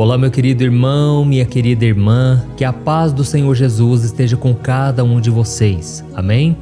Olá, meu querido irmão, minha querida irmã, que a paz do Senhor Jesus esteja com cada um de vocês. Amém?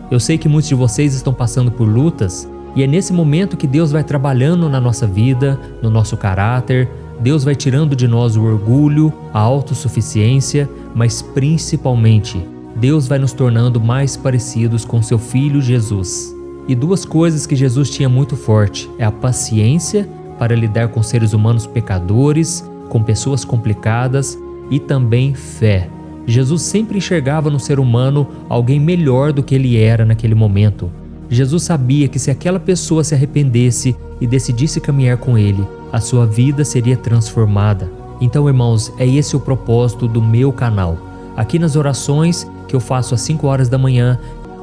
Eu sei que muitos de vocês estão passando por lutas e é nesse momento que Deus vai trabalhando na nossa vida, no nosso caráter. Deus vai tirando de nós o orgulho, a autossuficiência, mas principalmente, Deus vai nos tornando mais parecidos com seu Filho Jesus. E duas coisas que Jesus tinha muito forte é a paciência para lidar com seres humanos pecadores, com pessoas complicadas e também fé. Jesus sempre enxergava no ser humano alguém melhor do que ele era naquele momento. Jesus sabia que se aquela pessoa se arrependesse e decidisse caminhar com ele, a sua vida seria transformada. Então, irmãos, é esse o propósito do meu canal. Aqui nas orações que eu faço às 5 horas da manhã,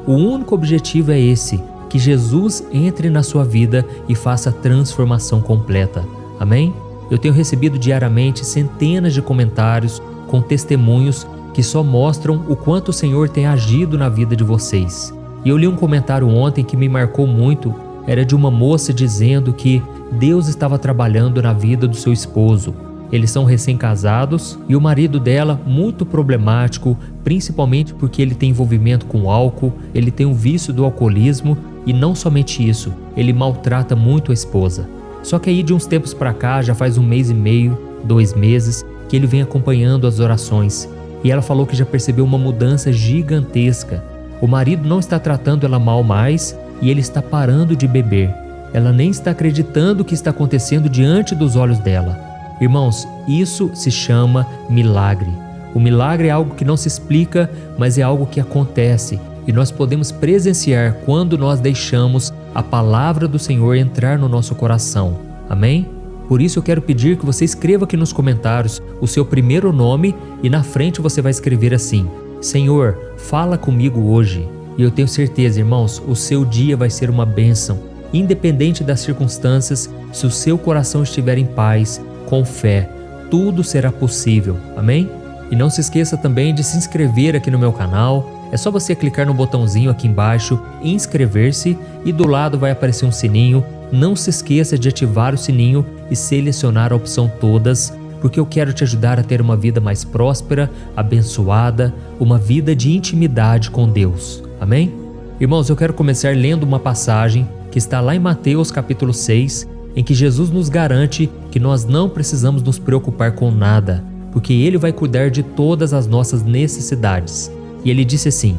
o único objetivo é esse: que Jesus entre na sua vida e faça a transformação completa. Amém? Eu tenho recebido diariamente centenas de comentários com testemunhos que só mostram o quanto o Senhor tem agido na vida de vocês. E eu li um comentário ontem que me marcou muito, era de uma moça dizendo que Deus estava trabalhando na vida do seu esposo. Eles são recém-casados e o marido dela muito problemático, principalmente porque ele tem envolvimento com álcool, ele tem um vício do alcoolismo e não somente isso, ele maltrata muito a esposa. Só que aí de uns tempos para cá, já faz 1 mês e meio, 2 meses, que ele vem acompanhando as orações. E ela falou que já percebeu uma mudança gigantesca. O marido não está tratando ela mal mais e ele está parando de beber. Ela nem está acreditando o que está acontecendo diante dos olhos dela. Irmãos, isso se chama milagre. O milagre é algo que não se explica, mas é algo que acontece. E nós podemos presenciar quando nós deixamos a palavra do Senhor entrar no nosso coração. Amém? Por isso eu quero pedir que você escreva aqui nos comentários o seu primeiro nome e na frente você vai escrever assim: Senhor, fala comigo hoje. E eu tenho certeza, irmãos, o seu dia vai ser uma bênção. Independente das circunstâncias, se o seu coração estiver em paz, com fé, tudo será possível. Amém? E não se esqueça também de se inscrever aqui no meu canal. É só você clicar no botãozinho aqui embaixo, inscrever-se, e do lado vai aparecer um sininho. Não se esqueça de ativar o sininho e selecionar a opção todas, porque eu quero te ajudar a ter uma vida mais próspera, abençoada, uma vida de intimidade com Deus. Amém? Irmãos, eu quero começar lendo uma passagem que está lá em Mateus capítulo 6, em que Jesus nos garante que nós não precisamos nos preocupar com nada, porque Ele vai cuidar de todas as nossas necessidades. E Ele disse assim: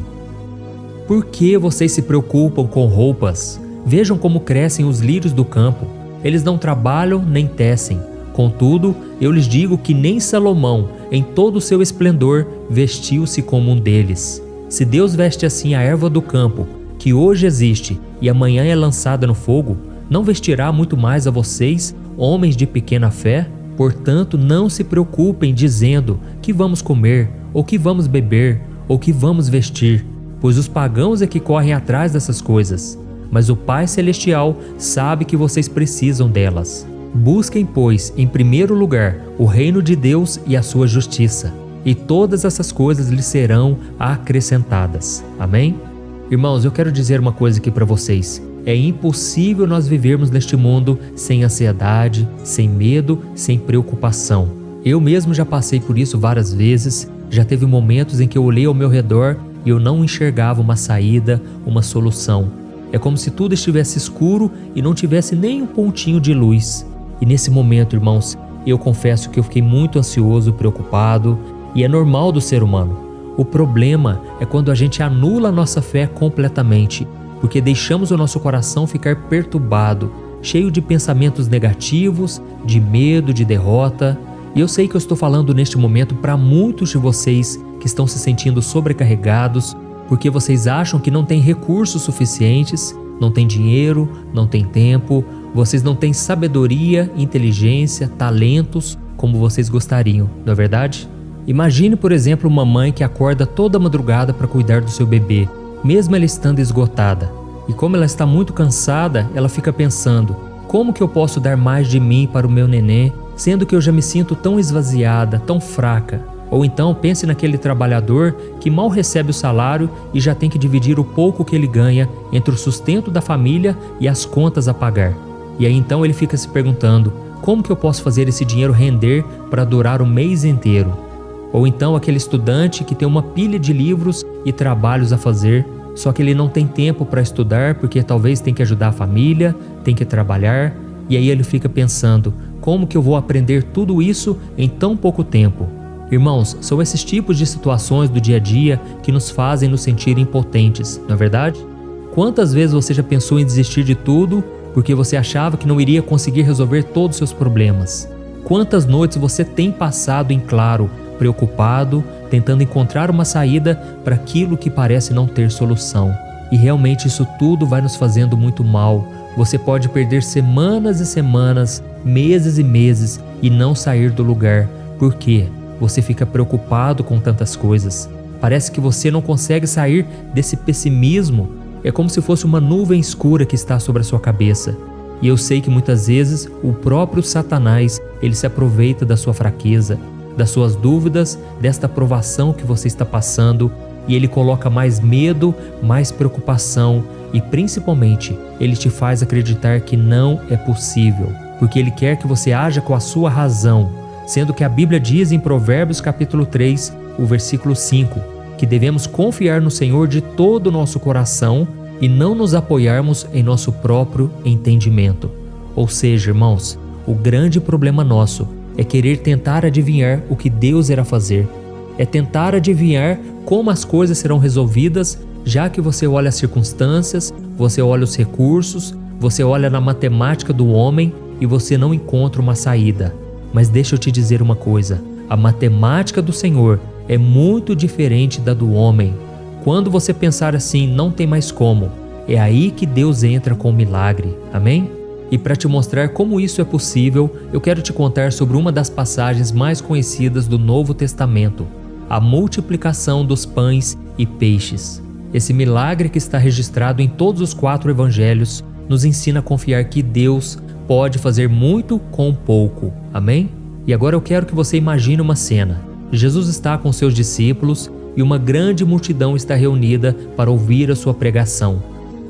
Por que vocês se preocupam com roupas? Vejam como crescem os lírios do campo. Eles não trabalham nem tecem. Contudo, eu lhes digo que nem Salomão, em todo o seu esplendor, vestiu-se como um deles. Se Deus veste assim a erva do campo, que hoje existe e amanhã é lançada no fogo, não vestirá muito mais a vocês, homens de pequena fé? Portanto, não se preocupem dizendo: que vamos comer, ou que vamos beber, ou que vamos vestir, pois os pagãos é que correm atrás dessas coisas. Mas o Pai Celestial sabe que vocês precisam delas. Busquem, pois, em primeiro lugar, o reino de Deus e a sua justiça, e todas essas coisas lhes serão acrescentadas. Amém? Irmãos, eu quero dizer uma coisa aqui para vocês. É impossível nós vivermos neste mundo sem ansiedade, sem medo, sem preocupação. Eu mesmo já passei por isso várias vezes. Já teve momentos em que eu olhei ao meu redor e eu não enxergava uma saída, uma solução. É como se tudo estivesse escuro e não tivesse nem um pontinho de luz. E nesse momento, irmãos, eu confesso que eu fiquei muito ansioso, preocupado, e é normal do ser humano. O problema é quando a gente anula a nossa fé completamente, porque deixamos o nosso coração ficar perturbado, cheio de pensamentos negativos, de medo, de derrota. E eu sei que eu estou falando neste momento para muitos de vocês que estão se sentindo sobrecarregados, porque vocês acham que não têm recursos suficientes, não têm dinheiro, não têm tempo, vocês não têm sabedoria, inteligência, talentos como vocês gostariam, não é verdade? Imagine, por exemplo, uma mãe que acorda toda madrugada para cuidar do seu bebê, mesmo ela estando esgotada. E como ela está muito cansada, ela fica pensando: como que eu posso dar mais de mim para o meu nenê, sendo que eu já me sinto tão esvaziada, tão fraca? Ou então pense naquele trabalhador que mal recebe o salário e já tem que dividir o pouco que ele ganha entre o sustento da família e as contas a pagar. E aí então ele fica se perguntando: como que eu posso fazer esse dinheiro render para durar o mês inteiro? Ou então aquele estudante que tem uma pilha de livros e trabalhos a fazer, só que ele não tem tempo para estudar porque talvez tem que ajudar a família, tem que trabalhar, e aí ele fica pensando, como que eu vou aprender tudo isso em tão pouco tempo? Irmãos, são esses tipos de situações do dia a dia que nos fazem nos sentir impotentes, não é verdade? Quantas vezes você já pensou em desistir de tudo porque você achava que não iria conseguir resolver todos os seus problemas? Quantas noites você tem passado em claro, preocupado, tentando encontrar uma saída para aquilo que parece não ter solução? E realmente isso tudo vai nos fazendo muito mal. Você pode perder semanas e semanas, meses e meses e não sair do lugar. Por quê? Você fica preocupado com tantas coisas. Parece que você não consegue sair desse pessimismo. É como se fosse uma nuvem escura que está sobre a sua cabeça. E eu sei que muitas vezes o próprio Satanás, ele se aproveita da sua fraqueza, das suas dúvidas, desta provação que você está passando, e ele coloca mais medo, mais preocupação e principalmente ele te faz acreditar que não é possível, porque ele quer que você haja com a sua razão, sendo que a Bíblia diz em Provérbios capítulo 3, o versículo 5, que devemos confiar no Senhor de todo o nosso coração e não nos apoiarmos em nosso próprio entendimento. Ou seja, irmãos, o grande problema nosso é querer tentar adivinhar o que Deus irá fazer. É tentar adivinhar como as coisas serão resolvidas, já que você olha as circunstâncias, você olha os recursos, você olha na matemática do homem e você não encontra uma saída. Mas deixa eu te dizer uma coisa, a matemática do Senhor é muito diferente da do homem. Quando você pensar assim, não tem mais como, é aí que Deus entra com o milagre, amém? E para te mostrar como isso é possível, eu quero te contar sobre uma das passagens mais conhecidas do Novo Testamento, a multiplicação dos pães e peixes. Esse milagre que está registrado em todos os 4 evangelhos nos ensina a confiar que Deus pode fazer muito com pouco, amém? E agora eu quero que você imagine uma cena. Jesus está com seus discípulos e uma grande multidão está reunida para ouvir a sua pregação.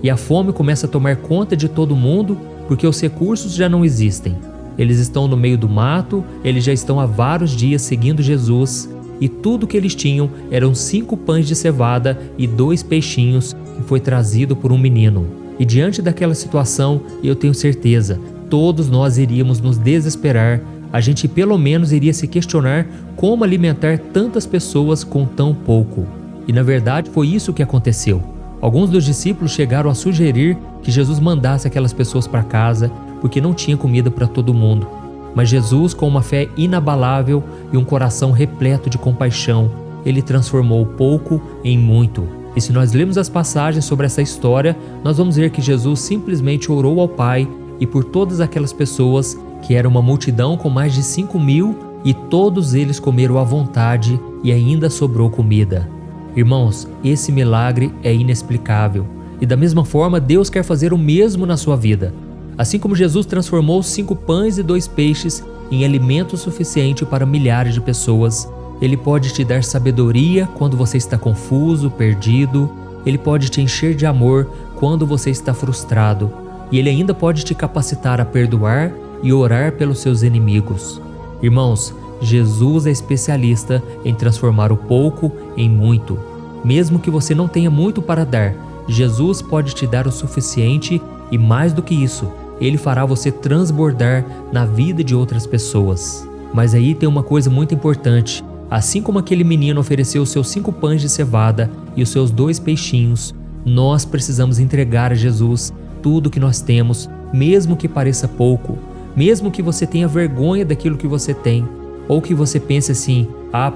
E a fome começa a tomar conta de todo mundo porque os recursos já não existem. Eles estão no meio do mato, eles já estão há vários dias seguindo Jesus e tudo que eles tinham eram 5 pães de cevada e 2 peixinhos que foi trazido por um menino. E diante daquela situação, eu tenho certeza, todos nós iríamos nos desesperar, a gente pelo menos iria se questionar como alimentar tantas pessoas com tão pouco. E na verdade foi isso que aconteceu. Alguns dos discípulos chegaram a sugerir que Jesus mandasse aquelas pessoas para casa porque não tinha comida para todo mundo. Mas Jesus, com uma fé inabalável e um coração repleto de compaixão, ele transformou o pouco em muito. E se nós lermos as passagens sobre essa história, nós vamos ver que Jesus simplesmente orou ao Pai e por todas aquelas pessoas, que era uma multidão com mais de 5.000, e todos eles comeram à vontade e ainda sobrou comida. Irmãos, esse milagre é inexplicável. E da mesma forma, Deus quer fazer o mesmo na sua vida. Assim como Jesus transformou 5 pães e 2 peixes em alimento suficiente para milhares de pessoas, Ele pode te dar sabedoria quando você está confuso, perdido. Ele pode te encher de amor quando você está frustrado. E Ele ainda pode te capacitar a perdoar e orar pelos seus inimigos. Irmãos, Jesus é especialista em transformar o pouco em muito. Mesmo que você não tenha muito para dar, Jesus pode te dar o suficiente e mais do que isso, Ele fará você transbordar na vida de outras pessoas. Mas aí tem uma coisa muito importante. Assim como aquele menino ofereceu os seus 5 pães de cevada e os seus 2 peixinhos, nós precisamos entregar a Jesus tudo que nós temos, mesmo que pareça pouco, mesmo que você tenha vergonha daquilo que você tem, ou que você pense assim,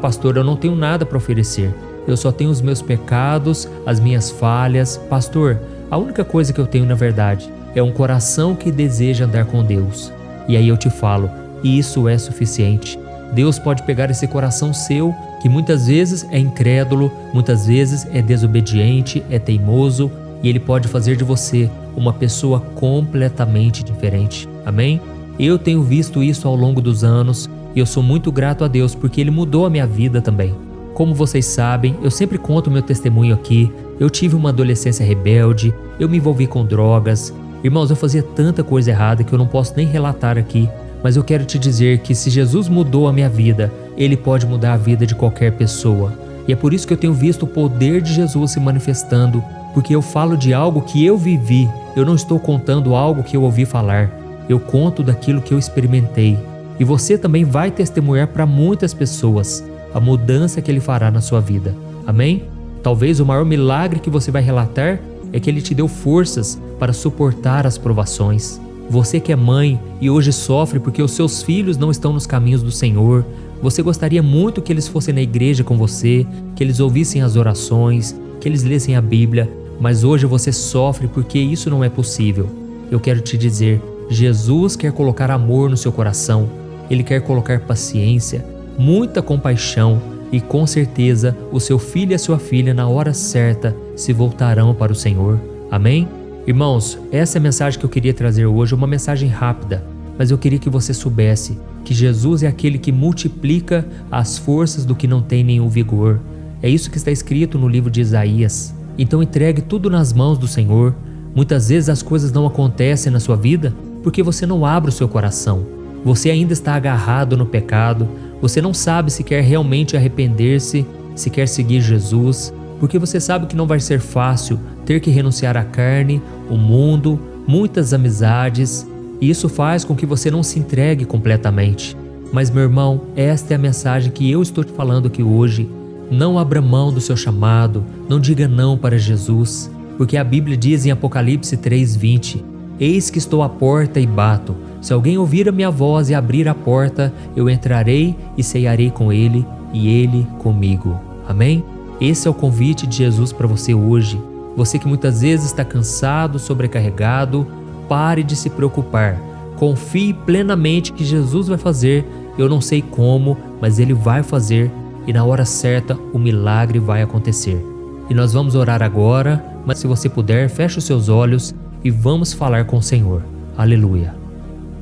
pastor, eu não tenho nada para oferecer, eu só tenho os meus pecados, as minhas falhas. Pastor, a única coisa que eu tenho na verdade é um coração que deseja andar com Deus. E aí eu te falo, isso é suficiente. Deus pode pegar esse coração seu, que muitas vezes é incrédulo, muitas vezes é desobediente, é teimoso, e Ele pode fazer de você uma pessoa completamente diferente. Amém? Eu tenho visto isso ao longo dos anos e eu sou muito grato a Deus porque Ele mudou a minha vida também. Como vocês sabem, eu sempre conto meu testemunho aqui. Eu tive uma adolescência rebelde, eu me envolvi com drogas. Irmãos, eu fazia tanta coisa errada que eu não posso nem relatar aqui, Mas eu quero te dizer que se Jesus mudou a minha vida, Ele pode mudar a vida de qualquer pessoa. E é por isso que eu tenho visto o poder de Jesus se manifestando, porque eu falo de algo que eu vivi. Eu não estou contando algo que eu ouvi falar. Eu conto daquilo que eu experimentei. E você também vai testemunhar para muitas pessoas a mudança que Ele fará na sua vida. Amém? Talvez o maior milagre que você vai relatar é que Ele te deu forças para suportar as provações. Você que é mãe e hoje sofre porque os seus filhos não estão nos caminhos do Senhor, você gostaria muito que eles fossem na igreja com você, que eles ouvissem as orações, que eles lessem a Bíblia, mas hoje você sofre porque isso não é possível. Eu quero te dizer, Jesus quer colocar amor no seu coração, Ele quer colocar paciência, muita compaixão e com certeza o seu filho e a sua filha na hora certa se voltarão para o Senhor. Amém? Irmãos, essa é a mensagem que eu queria trazer hoje, uma mensagem rápida, mas eu queria que você soubesse que Jesus é aquele que multiplica as forças do que não tem nenhum vigor. É isso que está escrito no livro de Isaías. Então entregue tudo nas mãos do Senhor. Muitas vezes as coisas não acontecem na sua vida porque você não abre o seu coração. Você ainda está agarrado no pecado, você não sabe se quer realmente arrepender-se, se quer seguir Jesus, porque você sabe que não vai ser fácil ter que renunciar à carne, o mundo, muitas amizades, e isso faz com que você não se entregue completamente. Mas meu irmão, esta é a mensagem que eu estou te falando aqui hoje. Não abra mão do seu chamado, não diga não para Jesus, porque a Bíblia diz em Apocalipse 3:20, eis que estou à porta e bato. Se alguém ouvir a minha voz e abrir a porta, eu entrarei e cearei com ele e ele comigo. Amém? Esse é o convite de Jesus para você hoje. Você que muitas vezes está cansado, sobrecarregado, pare de se preocupar. Confie plenamente que Jesus vai fazer. Eu não sei como, mas Ele vai fazer e na hora certa o milagre vai acontecer. E nós vamos orar agora, mas se você puder, feche os seus olhos e vamos falar com o Senhor. Aleluia.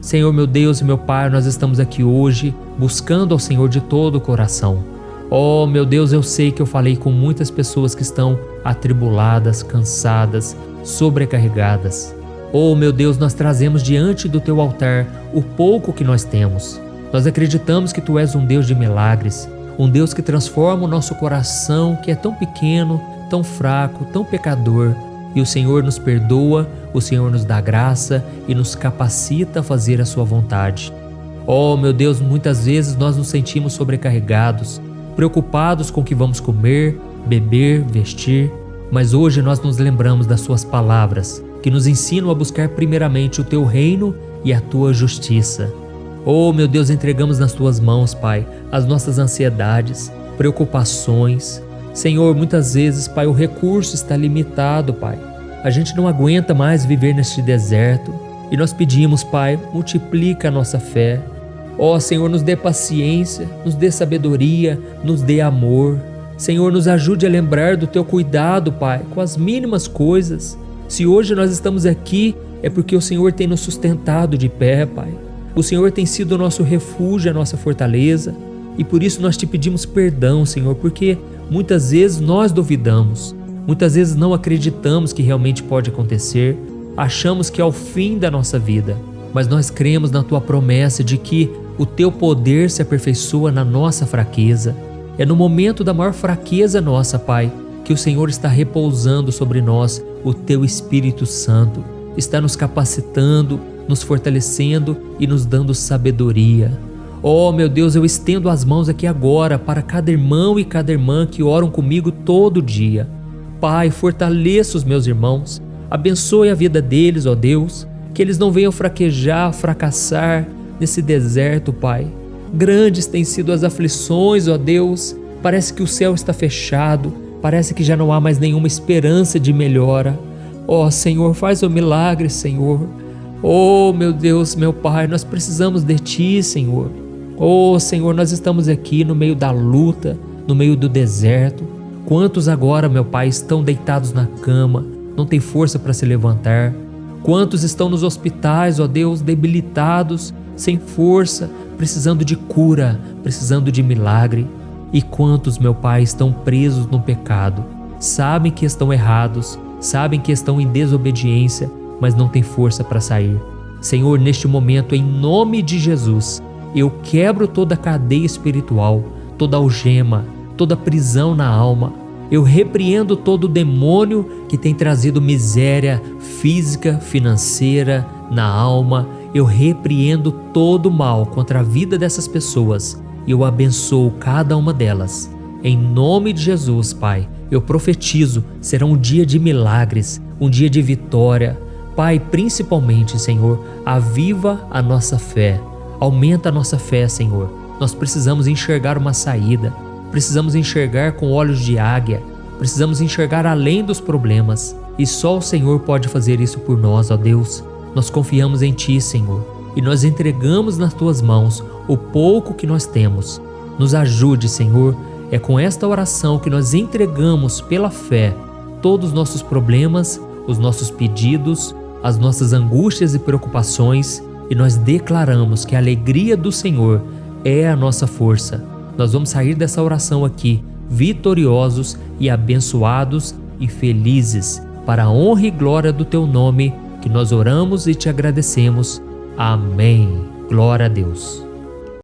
Senhor, meu Deus e meu Pai, nós estamos aqui hoje buscando ao Senhor de todo o coração. Oh, meu Deus, eu sei que eu falei com muitas pessoas que estão atribuladas, cansadas, sobrecarregadas. Oh, meu Deus, nós trazemos diante do Teu altar o pouco que nós temos. Nós acreditamos que Tu és um Deus de milagres, um Deus que transforma o nosso coração, que é tão pequeno, tão fraco, tão pecador. E o Senhor nos perdoa, o Senhor nos dá graça e nos capacita a fazer a Sua vontade. Oh, meu Deus, muitas vezes nós nos sentimos sobrecarregados, preocupados com o que vamos comer, beber, vestir, mas hoje nós nos lembramos das Suas palavras, que nos ensinam a buscar primeiramente o Teu reino e a Tua justiça. Oh, meu Deus, entregamos nas Tuas mãos, Pai, as nossas ansiedades, preocupações. Senhor, muitas vezes, Pai, o recurso está limitado, Pai. A gente não aguenta mais viver neste deserto e nós pedimos, Pai, multiplica a nossa fé. Ó Senhor, nos dê paciência, nos dê sabedoria, nos dê amor. Senhor, nos ajude a lembrar do Teu cuidado, Pai, com as mínimas coisas. Se hoje nós estamos aqui, é porque o Senhor tem nos sustentado de pé, Pai. O Senhor tem sido o nosso refúgio, a nossa fortaleza. E por isso nós Te pedimos perdão, Senhor, porque muitas vezes nós duvidamos. Muitas vezes não acreditamos que realmente pode acontecer. Achamos que é o fim da nossa vida. Mas nós cremos na Tua promessa de que o Teu poder se aperfeiçoa na nossa fraqueza. É no momento da maior fraqueza nossa, Pai, que o Senhor está repousando sobre nós o Teu Espírito Santo. Está nos capacitando, nos fortalecendo e nos dando sabedoria. Oh, meu Deus, eu estendo as mãos aqui agora para cada irmão e cada irmã que oram comigo todo dia. Pai, fortaleça os meus irmãos. Abençoe a vida deles, ó Deus. Que eles não venham fraquejar, fracassar nesse deserto, Pai. Grandes têm sido as aflições, ó Deus. Parece que o céu está fechado. Parece que já não há mais nenhuma esperança de melhora. Ó Senhor, faz o milagre, Senhor. Oh, meu Deus, meu Pai, nós precisamos de Ti, Senhor. Oh, Senhor, nós estamos aqui no meio da luta, no meio do deserto. Quantos agora, meu Pai, estão deitados na cama, não têm força para se levantar? Quantos estão nos hospitais, ó Deus, debilitados, sem força, precisando de cura, precisando de milagre? E quantos, meu Pai, estão presos no pecado? Sabem que estão errados, sabem que estão em desobediência, mas não têm força para sair. Senhor, neste momento, em nome de Jesus, eu quebro toda cadeia espiritual, toda algema, toda prisão na alma. Eu repreendo todo demônio que tem trazido miséria física, financeira, na alma. Eu repreendo todo mal contra a vida dessas pessoas e eu abençoo cada uma delas. Em nome de Jesus, Pai, eu profetizo, será um dia de milagres, um dia de vitória. Pai, principalmente, Senhor, aviva a nossa fé, aumenta a nossa fé, Senhor. Nós precisamos enxergar uma saída, precisamos enxergar com olhos de águia, precisamos enxergar além dos problemas. E só o Senhor pode fazer isso por nós, ó Deus. Nós confiamos em Ti, Senhor, e nós entregamos nas Tuas mãos o pouco que nós temos. Nos ajude, Senhor. É com esta oração que nós entregamos pela fé todos os nossos problemas, os nossos pedidos, as nossas angústias e preocupações, e nós declaramos que a alegria do Senhor é a nossa força. Nós vamos sair dessa oração aqui vitoriosos e abençoados e felizes, para a honra e glória do Teu nome, que nós oramos e Te agradecemos. Amém. Glória a Deus.